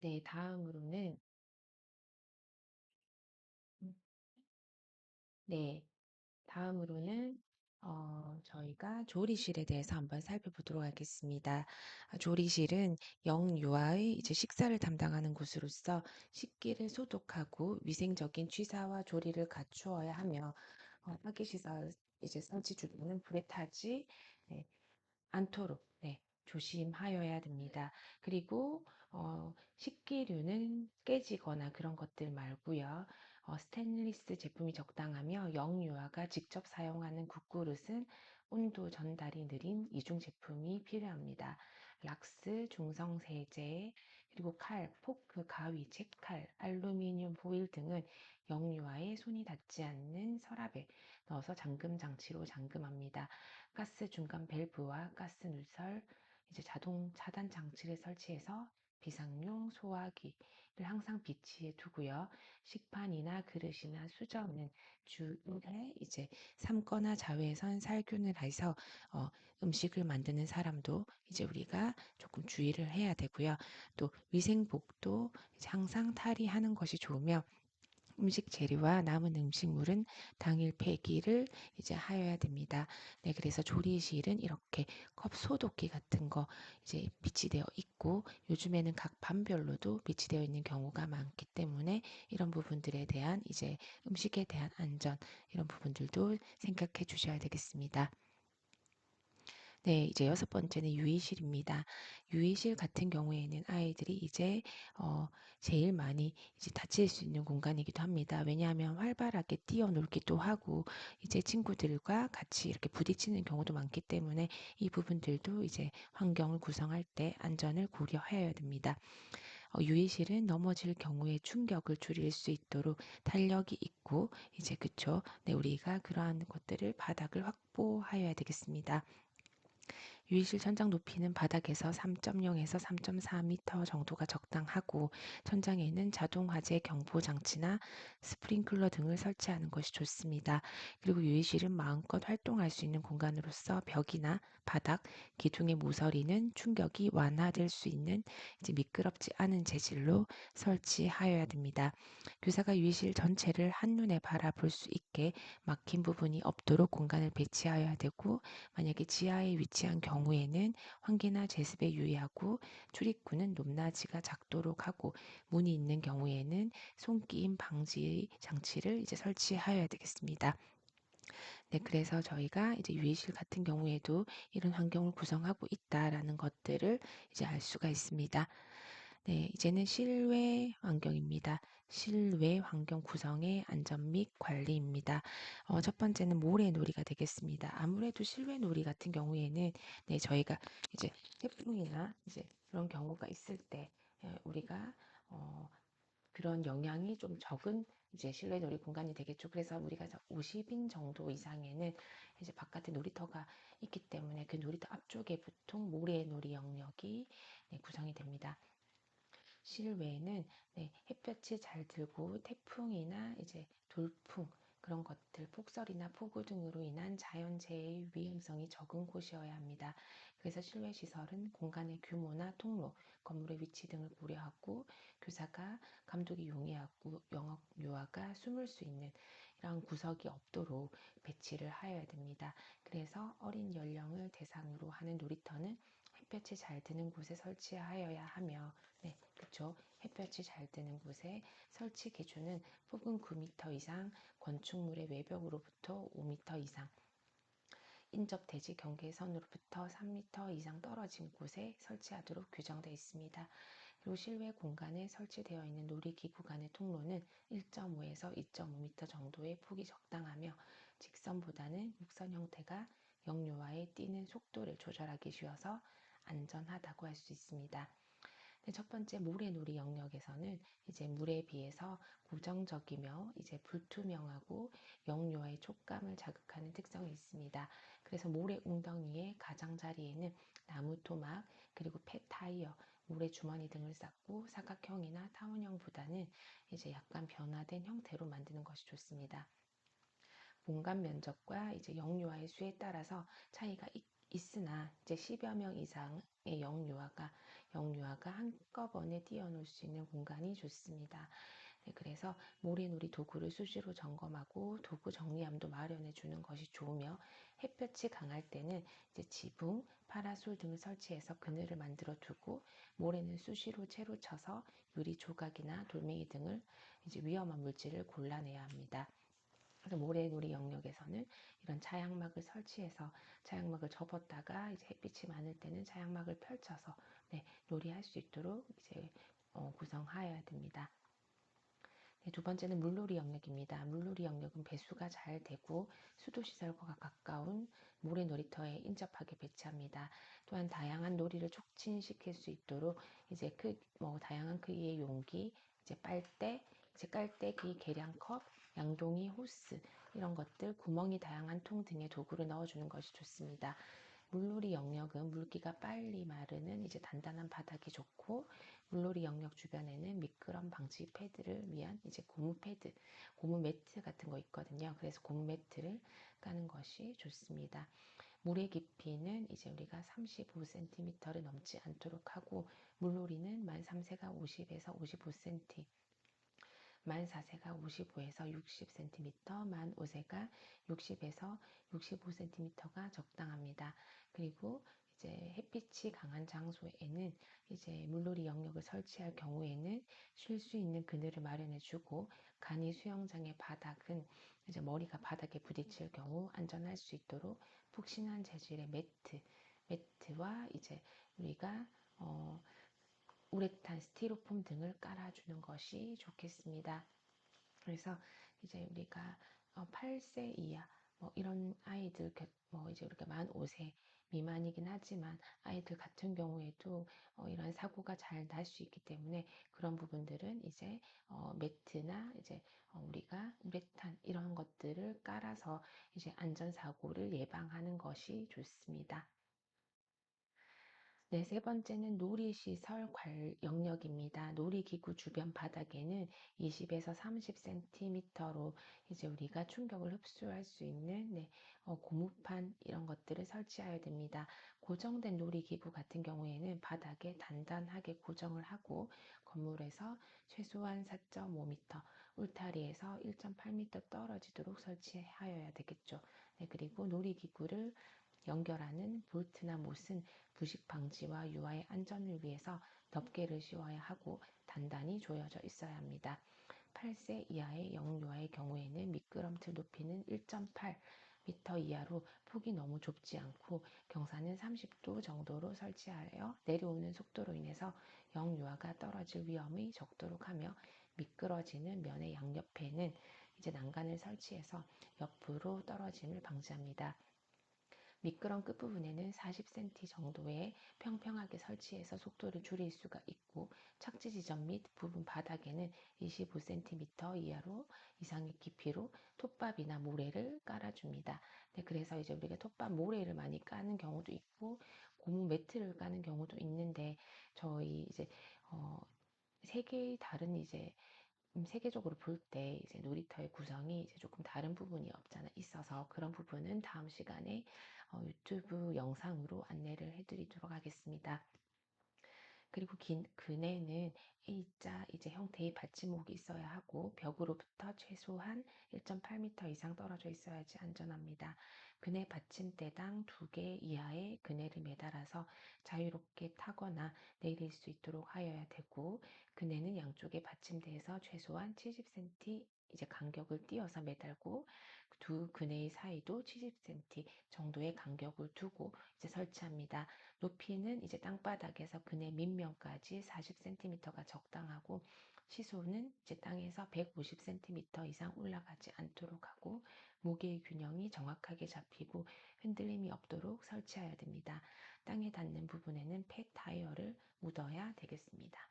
네, 다음으로는 음, 네, 다음으로는 저희가 조리실에 대해서 한번 살펴보도록 하겠습니다. 조리실은 영유아의 이제 식사를 담당하는 곳으로서 식기를 소독하고 위생적인 취사와 조리를 갖추어야 하며 화기시설 이제 설치 주로는 불에 타지 네, 않도록 조심하여야 됩니다. 그리고 식기류는 깨지거나 그런 것들 말고요. 스테인리스 제품이 적당하며 영유아가 직접 사용하는 국그릇은 온도 전달이 느린 이중 제품이 필요합니다. 락스, 중성 세제, 그리고 칼, 포크, 가위, 채칼, 알루미늄 포일 등은 영유아의 손이 닿지 않는 서랍에 넣어서 잠금 장치로 잠금합니다. 가스 중간 밸브와 가스 누설, 이제 자동 차단 장치를 설치해서 비상용 소화기를 항상 비치해 두고요. 식판이나 그릇이나 수저는 주 1회 이제 삶거나 자외선 살균을 해서 음식을 만드는 사람도 이제 우리가 조금 주의를 해야 되고요. 또 위생복도 이제 항상 탈의하는 것이 좋으며 음식 재료와 남은 음식물은 당일 폐기를 이제 하여야 됩니다. 네, 그래서 조리실은 이렇게 컵 소독기 같은 거 이제 비치되어 있고 요즘에는 각 반별로도 비치되어 있는 경우가 많기 때문에 이런 부분들에 대한 이제 음식에 대한 안전 이런 부분들도 생각해 주셔야 되겠습니다. 네, 이제 여섯 번째는 유의실입니다. 유의실 같은 경우에는 아이들이 이제 어, 제일 많이 이제 다칠 수 있는 공간이기도 합니다. 왜냐하면 활발하게 뛰어놀기도 하고 이제 친구들과 같이 이렇게 부딪히는 경우도 많기 때문에 이 부분들도 이제 환경을 구성할 때 안전을 고려해야 됩니다. 유의실은 넘어질 경우에 충격을 줄일 수 있도록 탄력이 있고 이제 그쵸? 네, 우리가 그러한 것들을 바닥을 확보하여야 되겠습니다. 유의실 천장 높이는 바닥에서 3.0에서 3.4m 정도가 적당하고 천장에는 자동 화재 경보 장치나 스프링클러 등을 설치하는 것이 좋습니다. 그리고 유의실은 마음껏 활동할 수 있는 공간으로서 벽이나 바닥, 기둥의 모서리는 충격이 완화될 수 있는 이제 미끄럽지 않은 재질로 설치하여야 됩니다. 교사가 유의실 전체를 한눈에 바라볼 수 있게 막힌 부분이 없도록 공간을 배치하여야 되고 만약에 지하에 위치한 경우에는 환기나 제습에 유의하고 출입구는 높낮이가 작도록 하고 문이 있는 경우에는 손끼임 방지 장치를 이제 설치하여야 되겠습니다. 네, 그래서 저희가 이제 유해실 같은 경우에도 이런 환경을 구성하고 있다라는 것들을 이제 알 수가 있습니다. 네, 이제는 실외 환경입니다. 실외 환경 구성의 안전 및 관리입니다. 첫 번째는 모래놀이가 되겠습니다. 아무래도 실외 놀이 같은 경우에는 네, 저희가 이제 태풍이나 이제 그런 경우가 있을 때 우리가 어, 그런 영향이 좀 적은 이제 실내 놀이 공간이 되겠죠. 그래서 우리가 50인 정도 이상에는 이제 바깥에 놀이터가 있기 때문에 그 놀이터 앞쪽에 보통 모래놀이 영역이 네, 구성이 됩니다. 실외에는 네, 햇볕이 잘 들고 태풍이나 이제 돌풍 그런 것들, 폭설이나 폭우 등으로 인한 자연재해의 위험성이 적은 곳이어야 합니다. 그래서 실외 시설은 공간의 규모나 통로, 건물의 위치 등을 고려하고 교사가 감독이 용이하고 영업 유아가 숨을 수 있는 이런 구석이 없도록 배치를 하여야 됩니다. 그래서 어린 연령을 대상으로 하는 놀이터는 햇볕이 잘 드는 곳에 설치하여야 하며 네, 그쵸. 햇볕이 잘 드는 곳에 설치 기준은 폭은 9m 이상, 건축물의 외벽으로부터 5m 이상, 인접 대지 경계선으로부터 3m 이상 떨어진 곳에 설치하도록 규정되어 있습니다. 그리고 실외 공간에 설치되어 있는 놀이기구 간의 통로는 1.5에서 2.5m 정도의 폭이 적당하며 직선보다는 곡선 형태가 영유아의 뛰는 속도를 조절하기 쉬워서 안전하다고 할 수 있습니다. 첫 번째 모래놀이 영역에서는 이제 물에 비해서 고정적이며 이제 불투명하고 영유아의 촉감을 자극하는 특성이 있습니다. 그래서 모래 웅덩이의 가장자리에는 나무 토막 그리고 폐 타이어, 모래 주머니 등을 쌓고 사각형이나 타원형보다는 이제 약간 변화된 형태로 만드는 것이 좋습니다. 공간 면적과 이제 영유아의 수에 따라서 차이가 있으나 이제 10여 명 이상의 영유아가 한꺼번에 뛰어놀 수 있는 공간이 좋습니다. 네, 그래서 모래놀이 도구를 수시로 점검하고 도구 정리함도 마련해 주는 것이 좋으며, 햇볕이 강할 때는 이제 지붕, 파라솔 등을 설치해서 그늘을 만들어 두고, 모래는 수시로 채로 쳐서 유리 조각이나 돌멩이 등을 이제 위험한 물질을 골라내야 합니다. 그래서 모래놀이 영역에서는 이런 차양막을 설치해서 차양막을 접었다가 이제 햇빛이 많을 때는 차양막을 펼쳐서, 네, 놀이할 수 있도록 이제 구성하여야 됩니다. 네, 두 번째는 물놀이 영역입니다. 물놀이 영역은 배수가 잘 되고 수도시설과 가까운 모래 놀이터에 인접하게 배치합니다. 또한 다양한 놀이를 촉진시킬 수 있도록 이제 다양한 크기의 용기, 이제 빨대, 이제 깔때기, 계량컵, 양동이, 호스, 이런 것들, 구멍이 다양한 통 등의 도구를 넣어주는 것이 좋습니다. 물놀이 영역은 물기가 빨리 마르는 이제 단단한 바닥이 좋고, 물놀이 영역 주변에는 미끄럼 방지 패드를 위한 이제 고무 패드, 고무 매트 같은 거 있거든요. 그래서 고무 매트를 까는 것이 좋습니다. 물의 깊이는 이제 우리가 35cm를 넘지 않도록 하고, 물놀이는 만 3세가 50에서 55cm, 만 4세가 55에서 60cm, 만 5세가 60에서 65cm가 적당합니다. 그리고 이제 햇빛이 강한 장소에는 이제 물놀이 영역을 설치할 경우에는 쉴 수 있는 그늘을 마련해 주고, 간이 수영장의 바닥은 이제 머리가 바닥에 부딪힐 경우 안전할 수 있도록 푹신한 재질의 매트와 이제 우리가 우레탄, 스티로폼 등을 깔아주는 것이 좋겠습니다. 그래서 이제 우리가 8세 이하 뭐 이런 아이들, 뭐 이제 우리가 만 5세 미만이긴 하지만 아이들 같은 경우에도 이런 사고가 잘 날 수 있기 때문에, 그런 부분들은 이제 매트나 이제 우리가 우레탄 이런 것들을 깔아서 이제 안전사고를 예방하는 것이 좋습니다. 네, 세 번째는 놀이시설 영역입니다. 놀이기구 주변 바닥에는 20에서 30cm로 이제 우리가 충격을 흡수할 수 있는, 네, 고무판 이런 것들을 설치해야 됩니다. 고정된 놀이기구 같은 경우에는 바닥에 단단하게 고정을 하고, 건물에서 최소한 4.5m, 울타리에서 1.8m 떨어지도록 설치하여야 되겠죠. 네, 그리고 놀이기구를 연결하는 볼트나 못은 부식 방지와 유아의 안전을 위해서 덮개를 씌워야 하고 단단히 조여져 있어야 합니다. 8세 이하의 영유아의 경우에는 미끄럼틀 높이는 1.8m 이하로 폭이 너무 좁지 않고, 경사는 30도 정도로 설치하여 내려오는 속도로 인해서 영유아가 떨어질 위험이 적도록 하며, 미끄러지는 면의 양옆에는 이제 난간을 설치해서 옆으로 떨어짐을 방지합니다. 미끄럼 끝부분에는 40cm 정도의 평평하게 설치해서 속도를 줄일 수가 있고, 착지 지점 및 부분 바닥에는 25cm 이상의 깊이로 톱밥이나 모래를 깔아줍니다. 네, 그래서 이제 우리가 톱밥 모래를 많이 까는 경우도 있고 고무 매트를 까는 경우도 있는데, 저희 이제 다른 이제 세계적으로 볼 때 이제 놀이터의 구성이 이제 조금 다른 부분이 없잖아 있어서, 그런 부분은 다음 시간에 유튜브 영상으로 안내를 해드리도록 하겠습니다. 그리고 긴 그네는 A자 이제 형태의 받침목이 있어야 하고, 벽으로부터 최소한 1.8m 이상 떨어져 있어야지 안전합니다. 그네 받침대당 2개 이하의 그네를 매달아서 자유롭게 타거나 내릴 수 있도록 하여야 되고, 그네는 양쪽의 받침대에서 최소한 70cm 이제 간격을 띄어서 매달고, 두 그네의 사이도 70cm 정도의 간격을 두고 이제 설치합니다. 높이는 이제 땅바닥에서 그네 밑면까지 40cm가 적당하고, 시소는 이제 땅에서 150cm 이상 올라가지 않도록 하고, 무게의 균형이 정확하게 잡히고 흔들림이 없도록 설치해야 됩니다. 땅에 닿는 부분에는 폐 타이어를 묻어야 되겠습니다.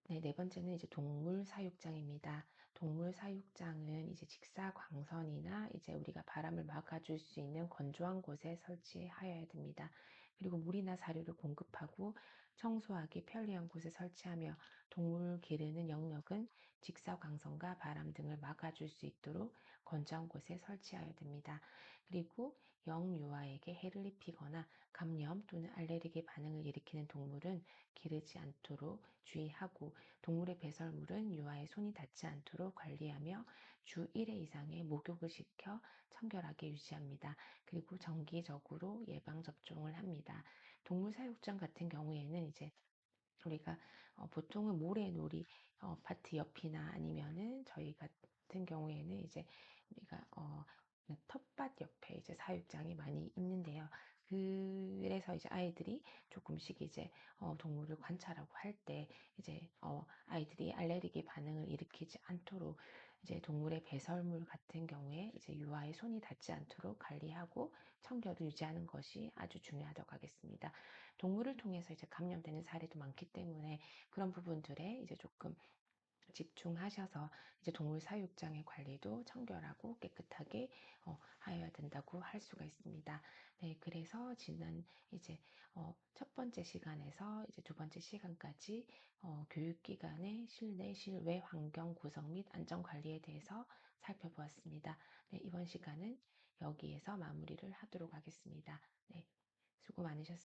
네, 네 번째는 이제 동물 사육장입니다. 동물 사육장은 이제 직사광선이나 이제 우리가 바람을 막아줄 수 있는 건조한 곳에 설치하여야 됩니다. 그리고 물이나 사료를 공급하고 청소하기 편리한 곳에 설치하며, 동물 기르는 영역은 직사광선과 바람 등을 막아줄 수 있도록 건조한 곳에 설치하여야 됩니다. 그리고 영유아에게 해를 입히거나 감염 또는 알레르기 반응을 일으키는 동물은 기르지 않도록 주의하고 동물의 배설물은 유아의 손이 닿지 않도록 관리하며 주 1회 이상의 목욕을 시켜 청결하게 유지합니다. 그리고 정기적으로 예방접종을 합니다. 동물 사육장 같은 경우에는 이제 우리가 보통은 모래놀이 파트 옆이나 아니면은 저희 같은 경우에는 이제 우리가 텃밭 옆에 이제 사육장이 많이 있는데요. 그래서 이제 아이들이 조금씩 이제 동물을 관찰하고 할 때 이제 아이들이 알레르기 반응을 일으키지 않도록 이제 동물의 배설물 같은 경우에 이제 유아의 손이 닿지 않도록 관리하고 청결을 유지하는 것이 아주 중요하다고 하겠습니다. 동물을 통해서 이제 감염되는 사례도 많기 때문에 그런 부분들에 이제 조금 집중하셔서 이제 동물 사육장의 관리도 청결하고 깨끗하게 하여야 된다고 할 수가 있습니다. 네, 그래서 지난 이제 첫 번째 시간에서 이제 두 번째 시간까지 교육기관의 실내, 실외 환경 구성 및 안전 관리에 대해서 살펴보았습니다. 네, 이번 시간은 여기에서 마무리를 하도록 하겠습니다. 네, 수고 많으셨습니다.